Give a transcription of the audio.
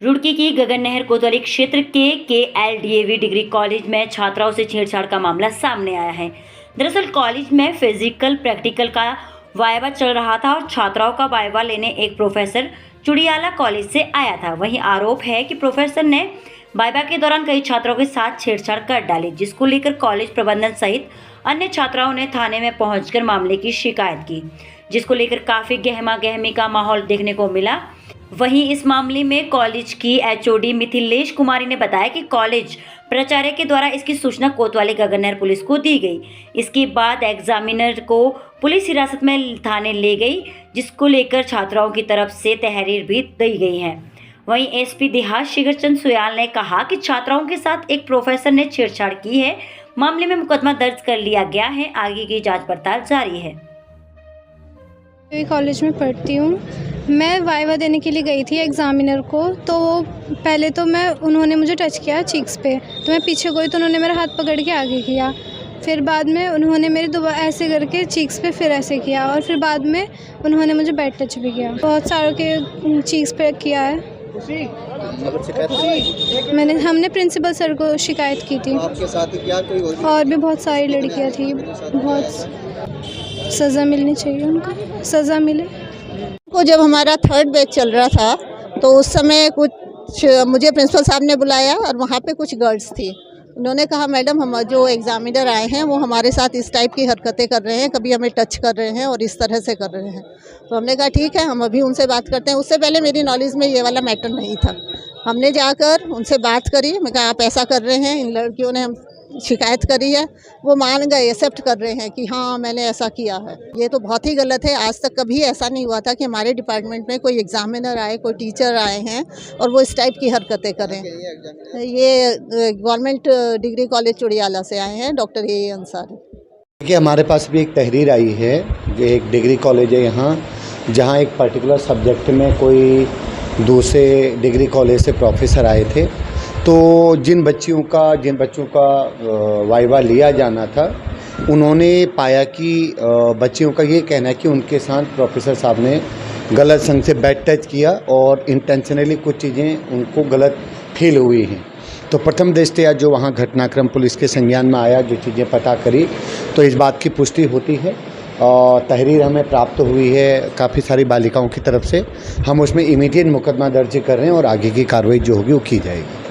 रुड़की की गगन नहर कोतवाली क्षेत्र के KLDAV डिग्री कॉलेज में छात्राओं से छेड़छाड़ का मामला सामने आया है। दरअसल कॉलेज में फिजिकल प्रैक्टिकल का वाइवा चल रहा था और छात्राओं का वाइवा लेने एक प्रोफेसर चुड़ियाला कॉलेज से आया था। वहीं आरोप है कि प्रोफेसर ने वाइवा के दौरान कई छात्रों के साथ छेड़छाड़ कर डाली, जिसको लेकर कॉलेज प्रबंधन सहित अन्य छात्राओं ने थाने में पहुंचकर मामले की शिकायत की, जिसको लेकर काफी गहमा गहमी का माहौल देखने को मिला। वहीं इस मामले में कॉलेज की HOD मिथिलेश कुमारी ने बताया कि कॉलेज प्राचार्य के द्वारा इसकी सूचना कोतवाली गगन नहर पुलिस को दी गई। इसके बाद एग्जामिनर को पुलिस हिरासत में थाने ले गई, जिसको लेकर छात्राओं की तरफ से तहरीर भी दी गई है। वहीं SP देहात शिखरचंद सुयाल ने कहा कि छात्राओं के साथ एक प्रोफेसर ने छेड़छाड़ की है। मामले में मुकदमा दर्ज कर लिया गया है, आगे की जांच पड़ताल जारी है। कॉलेज में पढ़ती हूँ। मैं वाइवा देने के लिए गई थी एग्ज़ामिनर को, तो पहले तो उन्होंने मुझे टच किया चीक्स पे, तो मैं पीछे गई तो उन्होंने मेरा हाथ पकड़ के आगे किया। फिर बाद में उन्होंने मेरे दोबारा ऐसे करके चीक्स पे फिर ऐसे किया और फिर बाद में उन्होंने मुझे बैड टच भी किया। बहुत सारों के चीक्स पे किया है। हमने प्रिंसिपल सर को शिकायत की थी। आपके साथ क्या कोई और भी बहुत सारी लड़कियाँ थी। बहुत सज़ा मिलनी चाहिए, उनको सज़ा मिले। को जब हमारा 3rd बैच चल रहा था तो उस समय कुछ मुझे प्रिंसिपल साहब ने बुलाया और वहाँ पे कुछ गर्ल्स थी। उन्होंने कहा मैडम हम जो एग्ज़ामिनर आए हैं वो हमारे साथ इस टाइप की हरकतें कर रहे हैं, कभी हमें टच कर रहे हैं और इस तरह से कर रहे हैं। तो हमने कहा ठीक है, हम अभी उनसे बात करते हैं। उससे पहले मेरी नॉलेज में ये वाला मैटर नहीं था। हमने जाकर उनसे बात करी। मैं कहा आप ऐसा कर रहे हैं, इन लड़कियों ने हम शिकायत करी है। वो मान गए, एक्सेप्ट कर रहे हैं कि हाँ मैंने ऐसा किया है। ये तो बहुत ही गलत है। आज तक कभी ऐसा नहीं हुआ था कि हमारे डिपार्टमेंट में कोई एग्जामिनर आए, कोई टीचर आए हैं और वो इस टाइप की हरकतें करें। ये गवर्नमेंट डिग्री कॉलेज चुड़ियाला से आए हैं, डॉक्टर AA अंसारी। देखिए हमारे पास भी एक तहरीर आई है जो एक डिग्री कॉलेज है यहाँ, जहाँ एक पर्टिकुलर सब्जेक्ट में कोई दूसरे डिग्री कॉलेज से प्रोफेसर आए थे। तो जिन बच्चों का वाइवा लिया जाना था, उन्होंने पाया कि बच्चियों का ये कहना है कि उनके साथ प्रोफेसर साहब ने गलत संग से बैड टच किया और इंटेंशनली कुछ चीज़ें उनको गलत फील हुई हैं। तो प्रथम दृष्टया जो वहाँ घटनाक्रम पुलिस के संज्ञान में आया, जो चीज़ें पता करी, तो इस बात की पुष्टि होती है और तहरीर हमें प्राप्त हुई है काफ़ी सारी बालिकाओं की तरफ से। हम उसमें इमीडिएट मुकदमा दर्ज कर रहे हैं और आगे की कार्रवाई जो होगी वो की जाएगी।